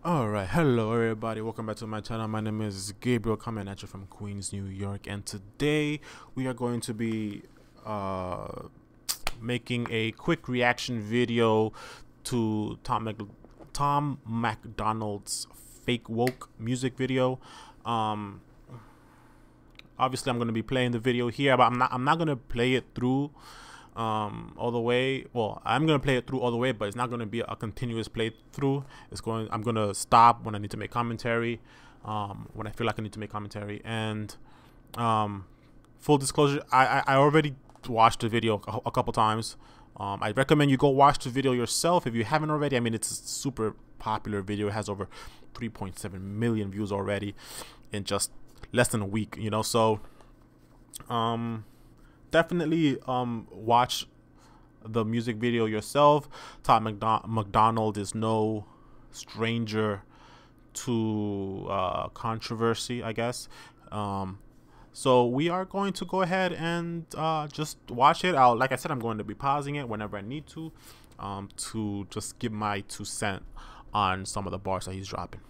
Alright, hello everybody, welcome back to my channel. My name is Gabriel, coming at you from Queens, New York, and today we are going to be making a quick reaction video to Tom MacDonald's Fake Woke music video. Obviously I'm going to be playing the video here, but I'm not going to play it through all the way. Well, I'm gonna play it through all the way, but it's not gonna be a continuous playthrough. I'm gonna stop when I need to make commentary, when I feel like I need to make commentary. And full disclosure, I already watched the video a couple times. I recommend you go watch the video yourself if you haven't already. I mean, it's a super popular video. It has over 3.7 million views already in just less than a week, you know. So definitely watch the music video yourself. Tom MacDonald is no stranger to controversy, I guess. So we are going to go ahead and just watch it. Like I said, I'm going to be pausing it whenever I need to just give my 2 cents on some of the bars that he's dropping.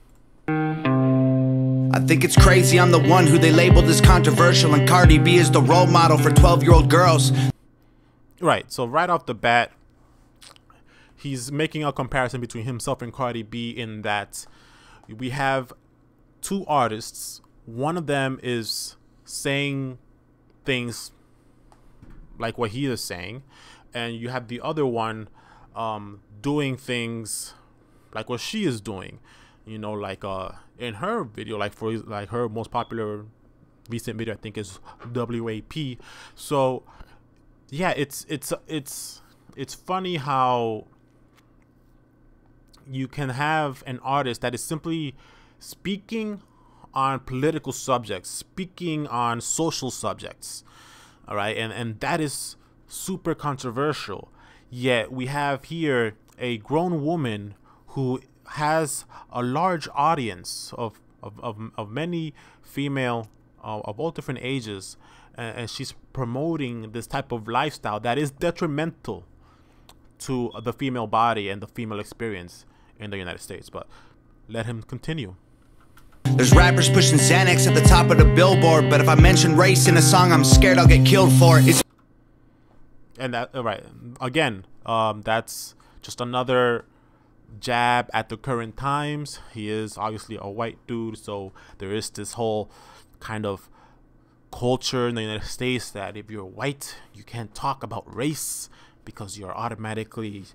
I think it's crazy I'm the one who they labeled as controversial, and Cardi B is the role model for 12-year-old girls. Right, so right off the bat, he's making a comparison between himself and Cardi B in that we have two artists. One of them is saying things like what he is saying, and you have the other one doing things like what she is doing. You know, like in her video, like for her most popular recent video, I think is WAP. So yeah, it's funny how you can have an artist that is simply speaking on political subjects, speaking on social subjects, all right, and that is super controversial. Yet we have here a grown woman who has a large audience of many female of all different ages, and she's promoting this type of lifestyle that is detrimental to the female body and the female experience in the United States. But let him continue. There's rappers pushing Xanax at the top of the billboard, but if I mention race in a song, I'm scared I'll get killed for it. And that, right, again, that's just another jab at the current times. He is obviously a white dude, so there is this whole kind of culture in the United States that if you're white, you can't talk about race because you're automatically,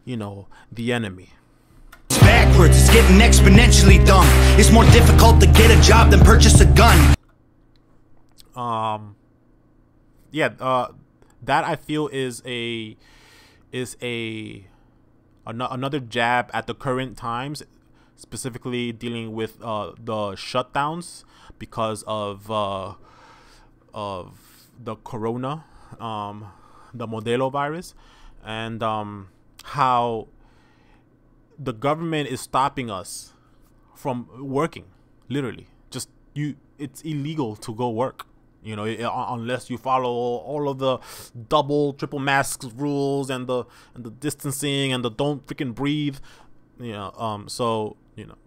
you know, the enemy. It's backwards, it's getting exponentially dumb. It's more difficult to get a job than purchase a gun. That I feel is another jab at the current times, specifically dealing with the shutdowns because of the corona, the Modelo virus, and how the government is stopping us from working. Literally, just it's illegal to go work, you know, unless you follow all of the double, triple masks rules and the distancing and the don't freaking breathe, you know. So, you know,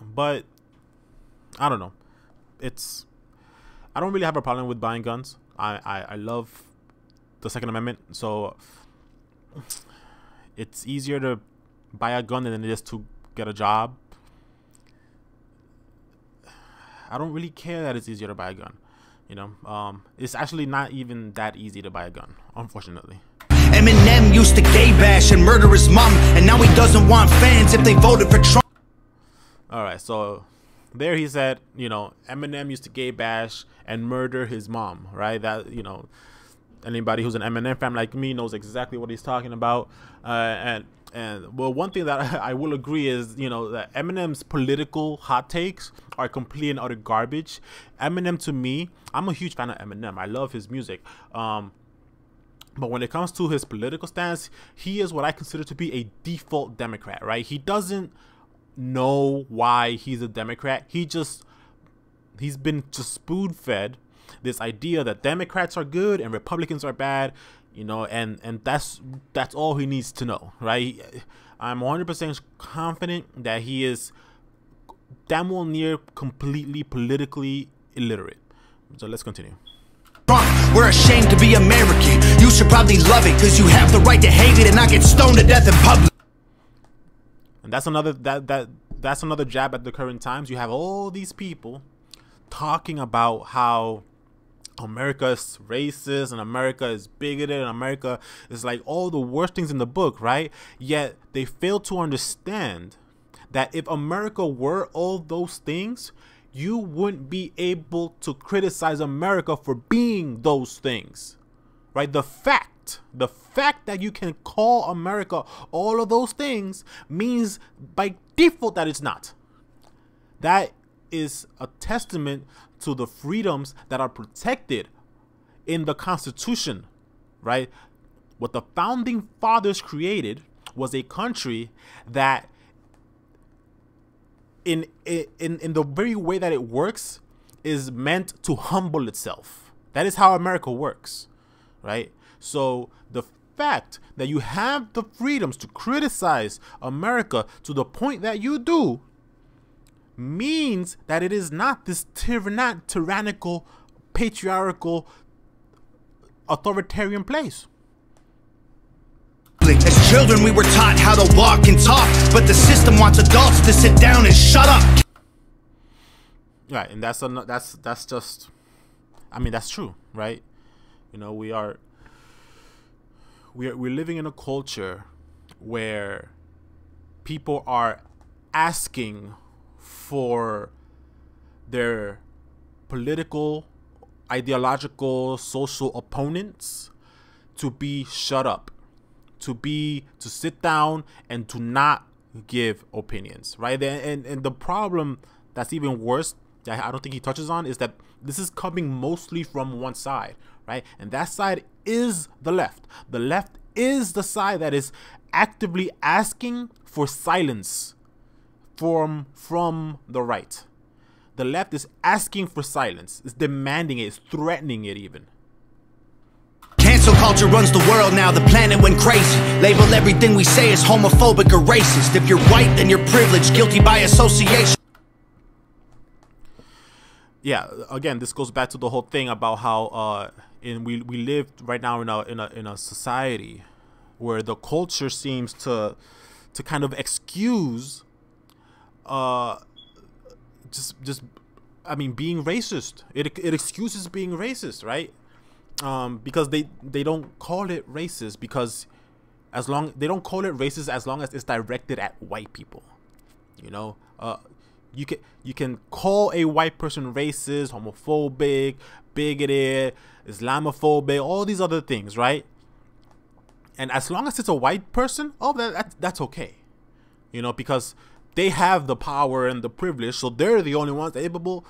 but I don't know. I don't really have a problem with buying guns. I love the Second Amendment, so it's easier to buy a gun than it is to get a job. I don't really care that it's easier to buy a gun, you know. It's actually not even that easy to buy a gun, unfortunately. Eminem used to gay bash and murder his mom, and now he doesn't want fans if they voted for Trump. All right, so there he said, you know, Eminem used to gay bash and murder his mom, right? That, you know, anybody who's an Eminem fan like me knows exactly what he's talking about. And well, one thing that I will agree is, you know, that Eminem's political hot takes are complete and utter garbage. Eminem, to me, I'm a huge fan of Eminem. I love his music. But when it comes to his political stance, he is what I consider to be a default Democrat, right? He doesn't know why he's a Democrat. He's been just spoon-fed this idea that Democrats are good and Republicans are bad, you know, and that's all he needs to know, right? I'm 100% confident that he is damn well near completely politically illiterate. So let's continue. We're ashamed to be American. You should probably love it, because you have the right to hate it and not get stoned to death in public. And that's another that's another jab at the current times. You have all these people talking about how America is racist and America is bigoted and America is like all the worst things in the book, right? Yet they fail to understand that if America were all those things, you wouldn't be able to criticize America for being those things, right? The fact that you can call America all of those things means by default that it's not. That is a testament to the freedoms that are protected in the Constitution, right? What the founding fathers created was a country that in the very way that it works is meant to humble itself. That is how America works, right? So the fact that you have the freedoms to criticize America to the point that you do means that it is not this tyrannical, patriarchal, authoritarian place. As children, we were taught how to walk and talk, but the system wants adults to sit down and shut up. Right, and that's just, I mean, that's true, right? You know, we're living in a culture where people are asking for their political, ideological, social opponents to be shut up, to sit down and to not give opinions, right? And the problem that's even worse that I don't think he touches on is that this is coming mostly from one side, right? And that side is the left. The left is the side that is actively asking for silence from the right. The left is asking for silence, is demanding it, is threatening it even. Cancel culture runs the world now, the planet went crazy. Label everything we say as homophobic or racist. If you're white, then you're privileged, guilty by association. Yeah, again, this goes back to the whole thing about how we live right now in a society where the culture seems to kind of excuse just I mean being racist. It excuses being racist, right? Because they don't call it racist because they don't call it racist as long as it's directed at white people. You know, you can call a white person racist, homophobic, bigoted, Islamophobic, all these other things, right? And as long as it's a white person, that's okay. You know, because they have the power and the privilege, so they're the only ones capable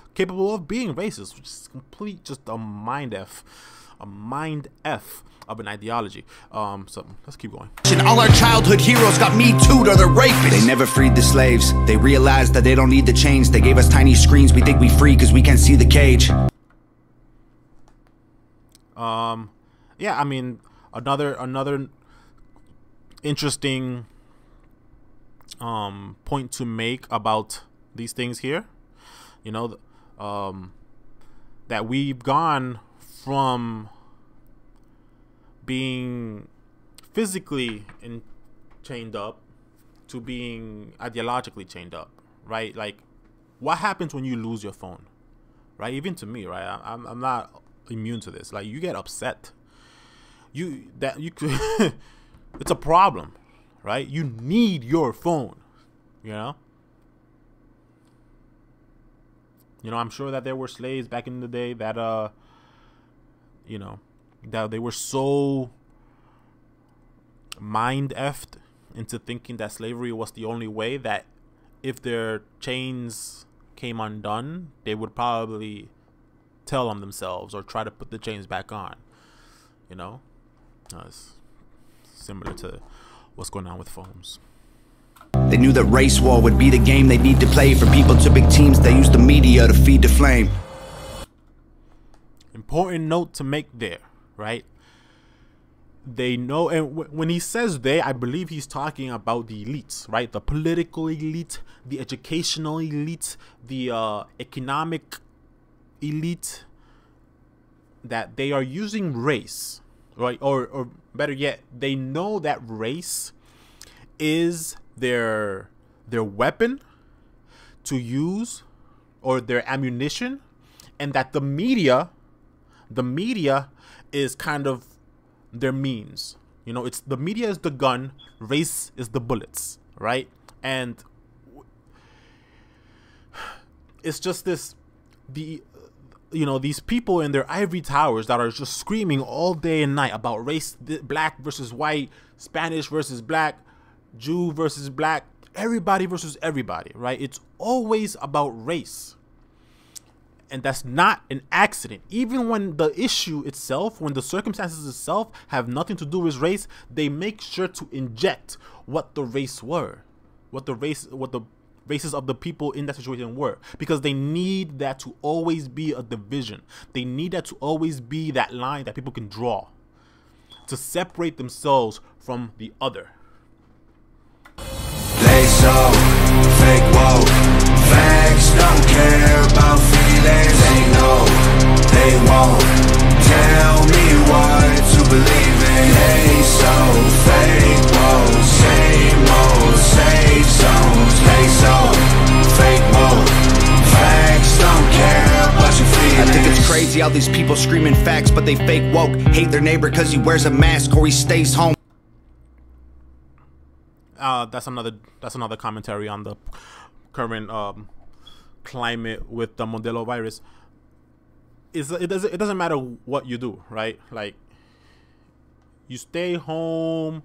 of being racist, which is just a mind f of an ideology. So let's keep going. All our childhood heroes got Me Too'd or they're rapists. They never freed the slaves. They realized that they don't need the chains. They gave us tiny screens. We think we free because we can't see the cage. Yeah, I mean, another interesting point to make about these things here, you know, that we've gone from being physically chained up to being ideologically chained up, right? Like, what happens when you lose your phone, right? Even to me, right? I'm not immune to this. Like, you get upset. It's a problem, right? You need your phone, you know? You know, I'm sure that there were slaves back in the day that, you know, that they were so mind-effed into thinking that slavery was the only way, that if their chains came undone, they would probably tell on themselves or try to put the chains back on, you know? It's similar to what's going on with phones. They knew that race war would be the game they need to play. For people to big teams, they use the media to feed the flame. Important note to make there, right? they know, and when he says they, I believe he's talking about the elites, right? The political elite, the educational elite, the economic elite, that they are using race, right? Or better yet, they know that race is their weapon to use, or their ammunition, and that the media is kind of their means. You know, it's the media is the gun, race is the bullets, right? And it's just this, these people in their ivory towers that are just screaming all day and night about race, black versus white, Spanish versus black, Jew versus black, everybody versus everybody, right? It's always about race. And that's not an accident. Even when the issue itself, when the circumstances itself have nothing to do with race, they make sure to inject what the race were, what the races of the people in that situation were, because they need that to always be a division. They need that to always be that line that people can draw to separate themselves from the other. They so fake woke, facts don't care about feelings. They know they won't tell me what to believe in. They so fake woke, same old safe zones. They so fake woke, facts don't care about your feelings. I think it's crazy how these people screaming facts, but they fake woke. Hate their neighbor cause he wears a mask or he stays home. That's another commentary on the current climate with the Modelo virus. It doesn't matter what you do, right? Like, you stay home,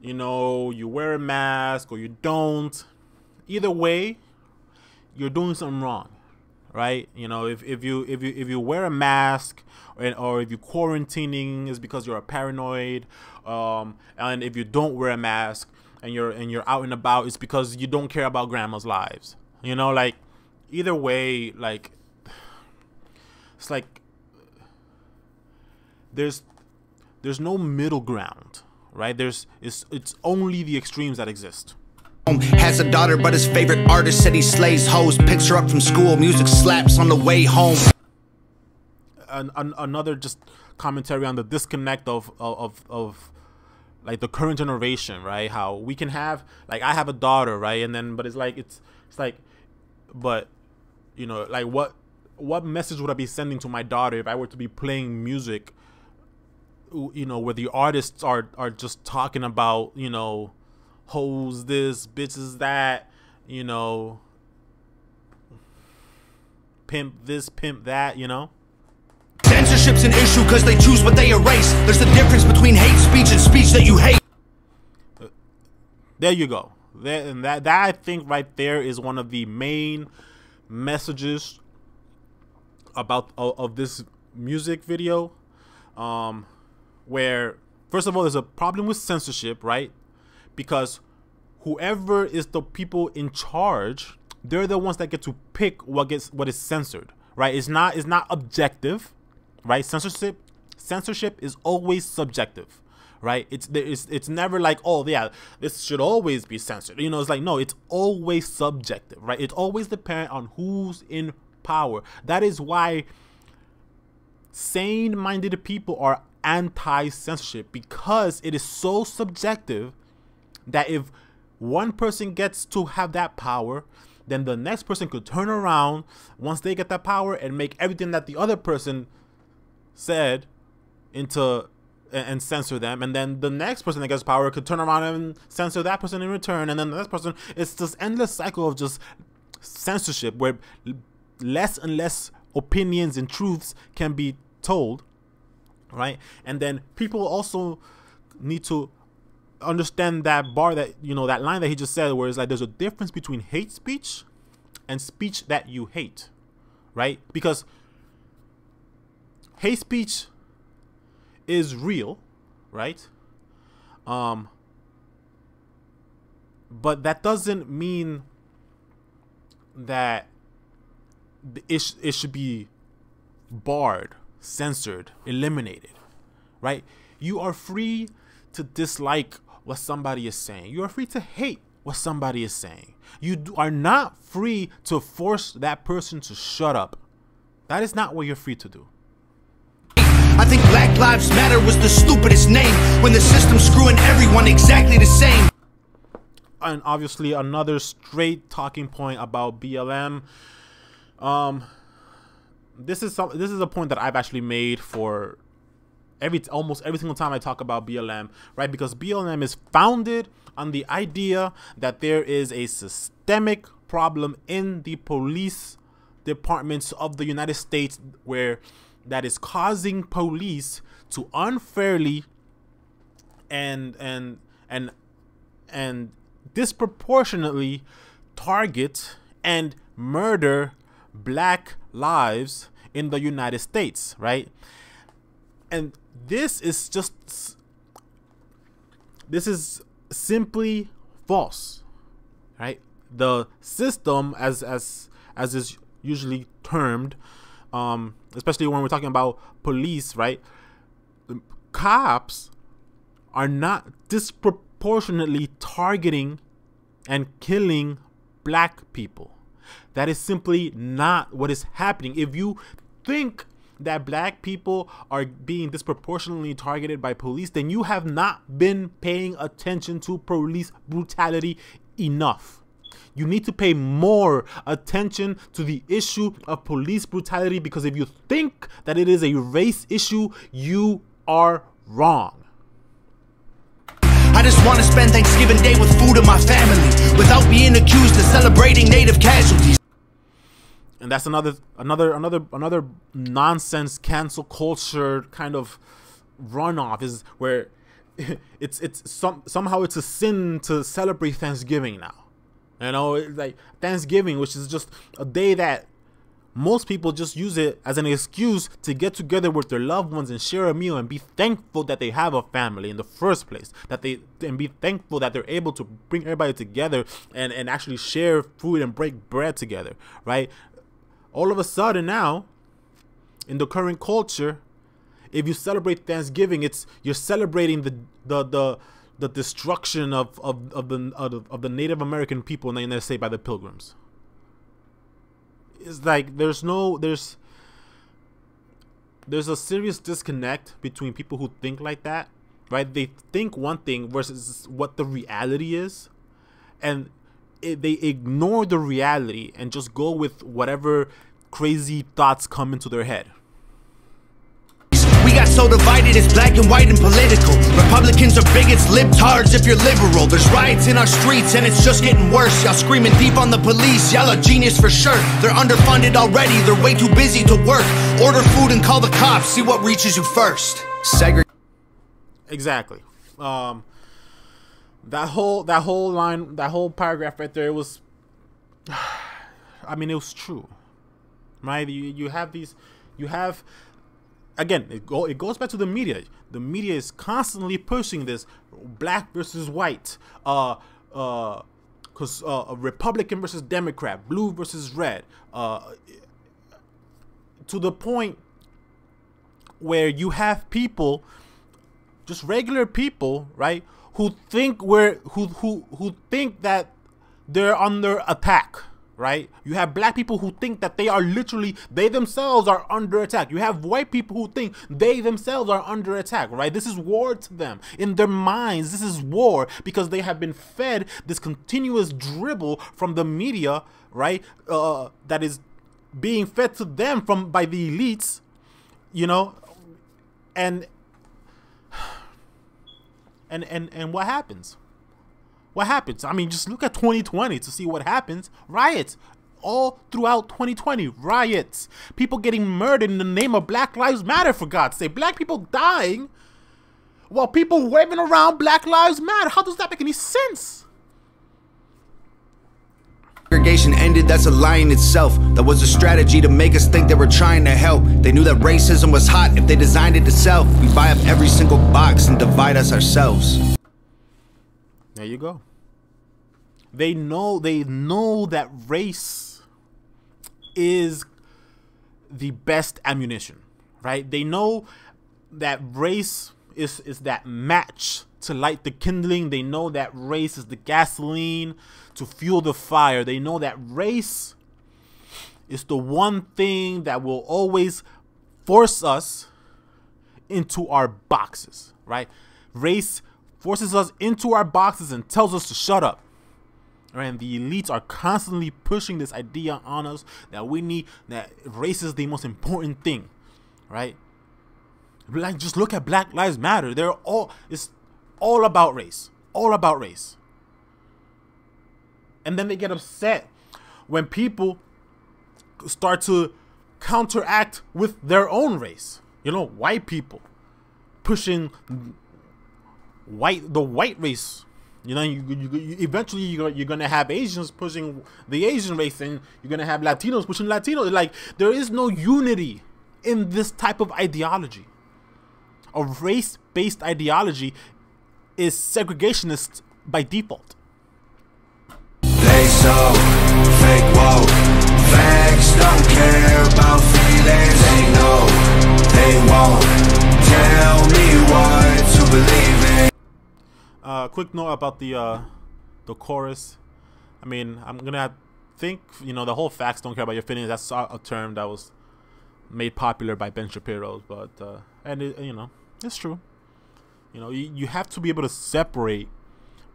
you wear a mask or you don't. Either way, you're doing something wrong, right? If you wear a mask, or if you're quarantining, is because you're paranoid, and if you don't wear a mask and you're out and about, it's because you don't care about grandma's lives. Like, either way, like, it's like there's no middle ground, right? It's only the extremes that exist. Has a daughter, but his favorite artist said he slays hoes. Picks her up from school, music slaps on the way home. Another just commentary on the disconnect of like the current generation, right? How we can have, like, I have a daughter, right? And then, but it's like, but like, what message would I be sending to my daughter if I were to be playing music, where the artists are just talking about, hoes this, bitches that, pimp this, pimp that, Censorship's an issue because they choose what they erase. There's a difference between hate speech and speech that you hate. There you go. That I think right there is one of the main messages of this music video, where, first of all, there's a problem with censorship, right? Because whoever is the people in charge, they're the ones that get to pick what is censored, right? It's not objective, right? Censorship is always subjective, right? It's never like, oh yeah, this should always be censored. It's like, no, it's always subjective, right? It always depends on who's in power. That is why sane-minded people are anti-censorship, because it is so subjective that if one person gets to have that power, then the next person could turn around once they get that power and make everything that the other person said into and censor them, and then the next person that gets power could turn around and censor that person in return, and then the next person. It's this endless cycle of just censorship where less and less opinions and truths can be told, right? And then people also need to understand that bar, that that line that he just said, where it's like, there's a difference between hate speech and speech that you hate, right? Because hate speech is real, right? But that doesn't mean that it should be barred, censored, eliminated, right? You are free to dislike what somebody is saying. You are free to hate what somebody is saying. You are not free to force that person to shut up. That is not what you're free to do. I think Black Lives Matter was the stupidest name when the system's screwing everyone exactly the same. And obviously another straight talking point about BLM. This is a point that I've actually made for almost every single time I talk about BLM, right? Because BLM is founded on the idea that there is a systemic problem in the police departments of the United States that is causing police to unfairly and disproportionately target and murder black lives in the United States, right? And this is simply false, right? The system, as is usually termed, especially when we're talking about police, right? Cops are not disproportionately targeting and killing black people. That is simply not what is happening. If you think that black people are being disproportionately targeted by police, then you have not been paying attention to police brutality enough. You need to pay more attention to the issue of police brutality, because if you think that it is a race issue, you are wrong. I just want to spend Thanksgiving Day with food and my family without being accused of celebrating native casualties. And that's another nonsense cancel culture kind of runoff, is where somehow it's a sin to celebrate Thanksgiving now. You know, it's like Thanksgiving, which is just a day that most people just use it as an excuse to get together with their loved ones and share a meal and be thankful that they have a family in the first place, and be thankful that they're able to bring everybody together and actually share food and break bread together, right? All of a sudden now, in the current culture, if you celebrate Thanksgiving, you're celebrating the destruction of the Native American people in the United States by the Pilgrims. It's like there's a serious disconnect between people who think like that, right? They think one thing versus what the reality is, and they ignore the reality and just go with whatever crazy thoughts come into their head. We got so divided, it's black and white and political. Republicans are bigots, libtards if you're liberal. There's riots in our streets and it's just getting worse. Y'all screaming deep on the police, y'all are genius for sure. They're underfunded already, they're way too busy to work. Order food and call the cops, see what reaches you first. Exactly. That whole line, that whole paragraph right there, it was, I mean, it was true, right? You have again, it goes back to the media. The media is constantly pushing this black versus white, Republican versus Democrat, blue versus red, to the point where you have people, just regular people, right, who think who think that they're under attack, right? You have black people who think that they themselves are under attack. You have white people who think they themselves are under attack, right? This is war to them. In their minds, this is war, because they have been fed this continuous dribble from the media, right? That is being fed to them by the elites, you know, and what happens? What happens? I mean, just look at 2020 to see what happens. Riots all throughout 2020. Riots. People getting murdered in the name of Black Lives Matter, for God's sake. Black people dying while people waving around Black Lives Matter. How does that make any sense? Segregation ended, that's a lie in itself. That was a strategy to make us think they were trying to help. They knew that racism was hot if they designed it to sell. We buy up every single box and divide us ourselves. There you go. They know that race is the best ammunition, right? They know that race is that match to light the kindling. They know that race is the gasoline to fuel the fire. They know that race is the one thing that will always force us into our boxes, right? Race forces us into our boxes and tells us to shut up. Right? And the elites are constantly pushing this idea on us that that race is the most important thing, right? Like, just look at Black Lives Matter. It's all about race. All about race. And then they get upset when people start to counteract with their own race. You know, white people pushing the white race. You know, eventually you're gonna have Asians pushing the Asian race, and you're gonna have Latinos pushing Latinos. Like, there is no unity in this type of ideology. A race-based ideology is segregationist by default. They so fake woke. Facts don't care about feelings. They know they won't tell me what to believe in. Quick note about the chorus. I mean, I'm gonna think, you know, the whole "facts don't care about your feelings." That's a term that was made popular by Ben Shapiro, but you know, it's true. You know, you have to be able to separate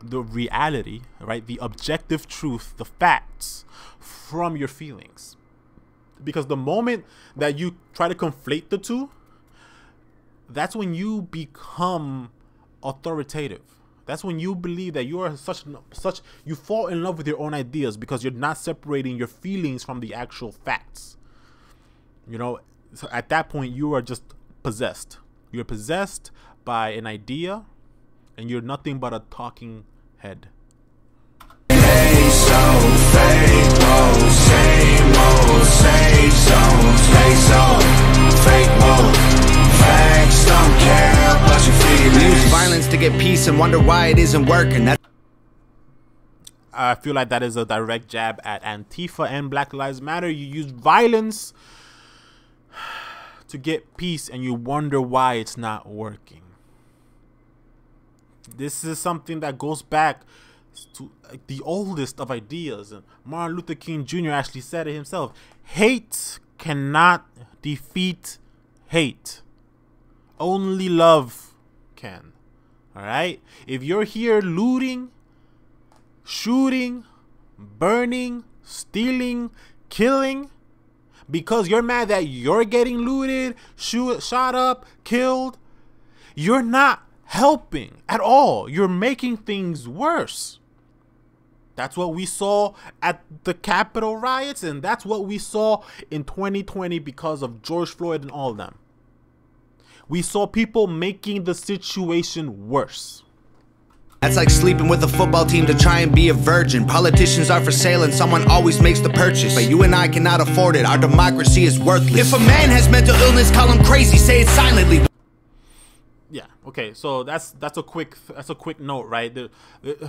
the reality, right, the objective truth, the facts, from your feelings, because the moment that you try to conflate the two, that's when you become authoritative. That's when you believe that you are you fall in love with your own ideas, because you're not separating your feelings from the actual facts. You know, so at that point you are just possessed. You're possessed by an idea, and you're nothing but a talking head. They so fake, whoa, same old, same zones. They so fake, whoa. Facts don't care about your feelings. We use violence to get peace and wonder why it isn't working. I feel like that is a direct jab at Antifa and Black Lives Matter. You use violence to get peace, and you wonder why it's not working. This is something that goes back to the oldest of ideas. And Martin Luther King Jr. actually said it himself. Hate cannot defeat hate. Only love can. All right? If you're here looting, shooting, burning, stealing, killing, because you're mad that you're getting looted, shot up, killed, you're not helping at all. You're making things worse. That's what we saw at the Capitol riots, and that's what we saw in 2020 because of George Floyd and all of them. We saw people making the situation worse. That's like sleeping with a football team to try and be a virgin. Politicians are for sale and someone always makes the purchase, but you and I cannot afford it. Our democracy is worthless. If a man has mental illness, call him crazy, say it silently. Yeah, okay, so that's a quick note, right? The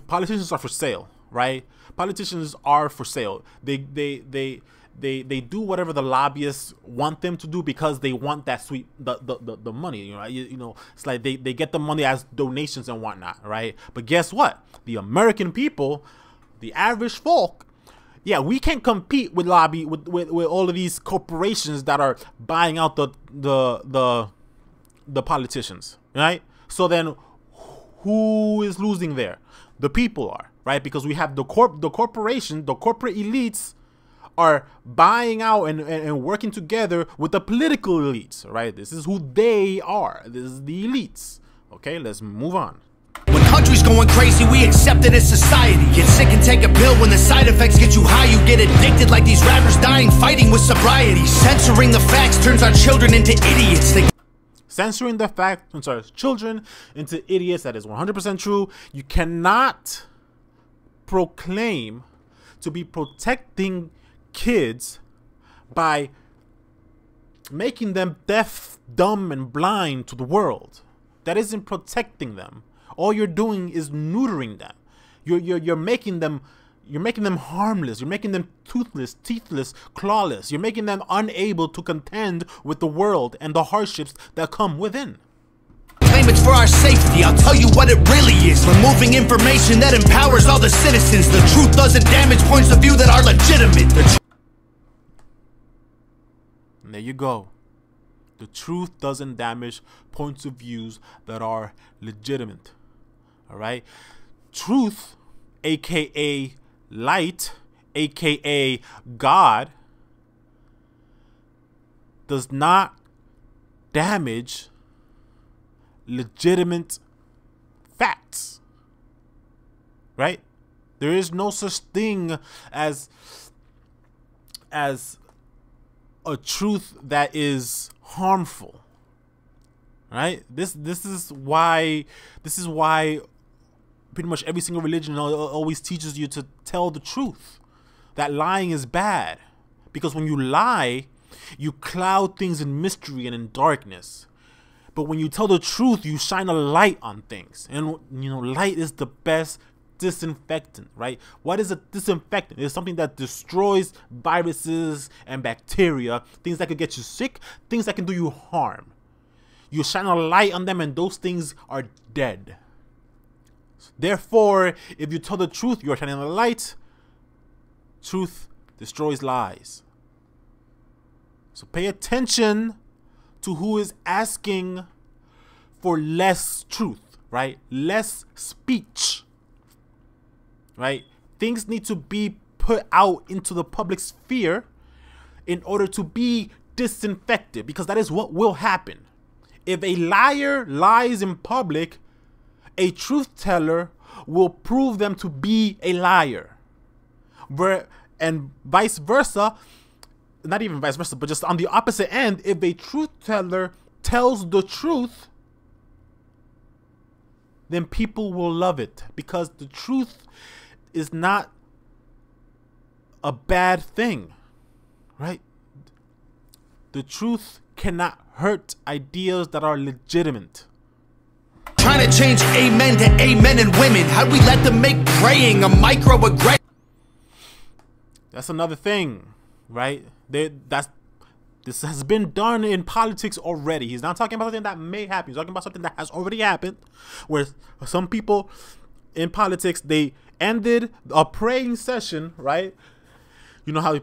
politicians are for sale, right? Politicians are for sale. They do whatever the lobbyists want them to do because they want that the money, you know. You know, it's like they get the money as donations and whatnot, right? But guess what? The American people, the average folk, yeah, we can't compete with with all of these corporations that are buying out the politicians, right? So then who is losing there? The people are, right? Because we have the corporation, the corporate elites are buying out and working together with the political elites, right? This is who they are. This is the elites. Okay, let's move on. When country's going crazy, we accept it as society. Get sick and take a pill. When the side effects get you high, you get addicted like these rappers dying fighting with sobriety. Censoring the facts turns our children into idiots. Censoring the fact turns our children into idiots. That is 100% true. You cannot proclaim to be protecting kids by making them deaf, dumb, and blind to the world. That isn't protecting them. All you're doing is neutering them. You're making them harmless. You're making them toothless, teethless, clawless. You're making them unable to contend with the world and the hardships that come within. Claim damage for our safety. I'll tell you what it really is. Removing information that empowers all the citizens. The truth doesn't damage points of view that are legitimate. And there you go. The truth doesn't damage points of views that are legitimate. All right? Truth, aka light, aka God, does not damage legitimate facts. Right? There is no such thing as a truth that is harmful. Right? This is why pretty much every single religion always teaches you to tell the truth. That lying is bad. Because when you lie, you cloud things in mystery and in darkness. But when you tell the truth, you shine a light on things. And you know, light is the best disinfectant, right? What is a disinfectant? It's something that destroys viruses and bacteria, things that could get you sick, things that can do you harm. You shine a light on them and those things are dead. Therefore, if you tell the truth, you are shining a light. Truth destroys lies. So pay attention to who is asking for less truth, right? Less speech, right? Things need to be put out into the public sphere in order to be disinfected, because that is what will happen. If a liar lies in public, a truth teller will prove them to be a liar. And vice versa, not even vice versa, but just on the opposite end, if a truth teller tells the truth, then people will love it, because the truth is not a bad thing, right? The truth cannot hurt ideas that are legitimate. Trying to change amen to amen and women. How'd we let them make praying a microaggression? That's another thing, right? This has been done in politics already. He's not talking about something that may happen. He's talking about something that has already happened, where some people in politics, they ended a praying session, right? You know how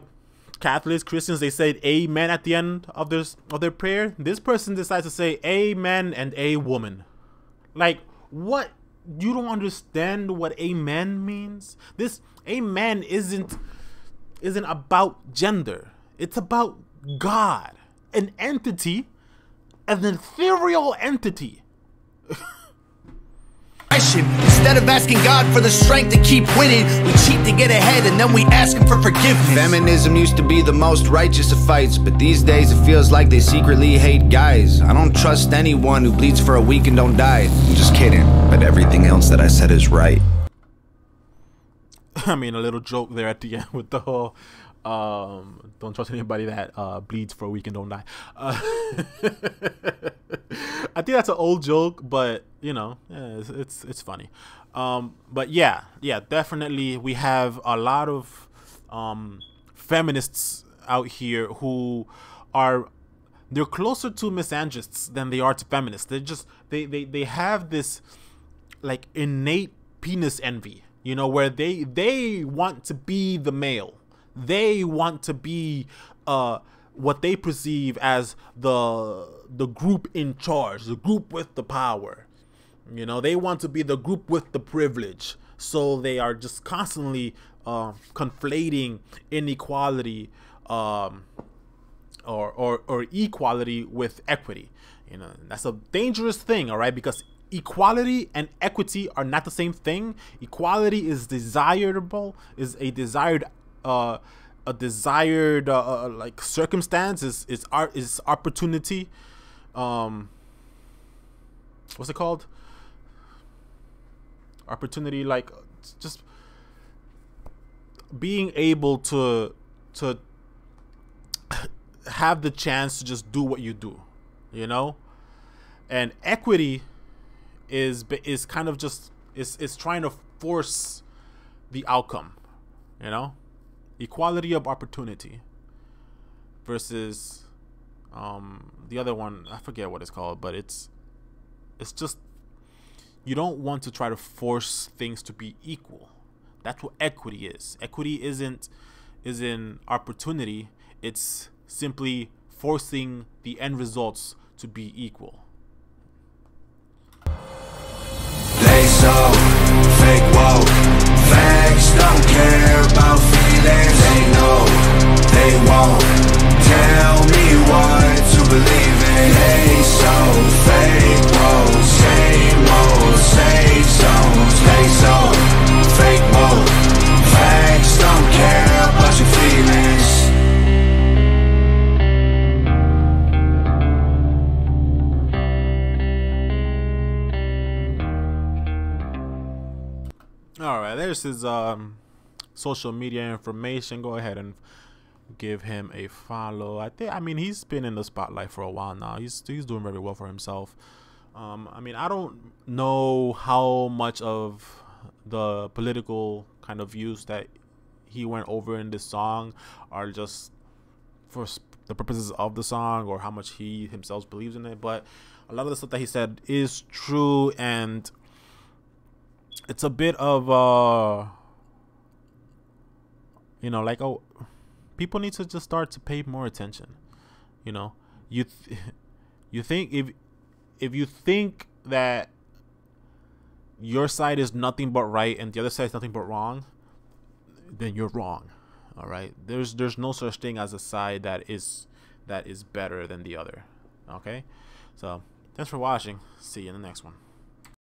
Catholics, Christians, they say amen at the end of their prayer. This person decides to say amen and a woman. Like, what? You don't understand what amen means? This amen isn't about gender. It's about God, an entity, an ethereal entity. Instead of asking God for the strength to keep winning, we cheat to get ahead and then we ask him for forgiveness. Feminism used to be the most righteous of fights, but these days it feels like they secretly hate guys. I don't trust anyone who bleeds for a week and don't die. I'm just kidding, but everything else that I said is right. I mean, a little joke there at the end with the whole don't trust anybody that bleeds for a week and don't die. I think that's an old joke, but you know, it's funny. But yeah, definitely we have a lot of feminists out here who they're closer to misandrists than they are to feminists. They have this like innate penis envy, you know, where they want to be the male. They want to be what they perceive as the group in charge, the group with the power. You know, they want to be the group with the privilege. So they are just constantly conflating inequality or equality with equity. You know, that's a dangerous thing, all right? Because equality and equity are not the same thing. Equality is desirable, is a desired like circumstance, is opportunity. What's it called? Opportunity, like just being able to have the chance to just do what you do, you know. And equity is kind of just is trying to force the outcome, you know. Equality of opportunity versus the other one, I forget what it's called, but it's it's just, you don't want to try to force things to be equal. That's what equity is. Equity isn't opportunity. It's simply forcing the end results to be equal. They so fake woke. Facts don't care about feelings. They know they won't tell me what to believe in. They so fake woke. Same old safe zones. They so fake woke. Facts don't care about your feelings. All right, there's his social media information. Go ahead and give him a follow. I mean, he's been in the spotlight for a while now. He's doing very well for himself. I mean, I don't know how much of the political kind of views that he went over in this song are just for the purposes of the song, or how much he himself believes in it. But a lot of the stuff that he said is true, and it's a bit of you know, like, oh, people need to just start to pay more attention. You know, you think if you think that your side is nothing but right and the other side is nothing but wrong, then you're wrong. All right, there's no such thing as a side that is better than the other. Okay, so thanks for watching. See you in the next one.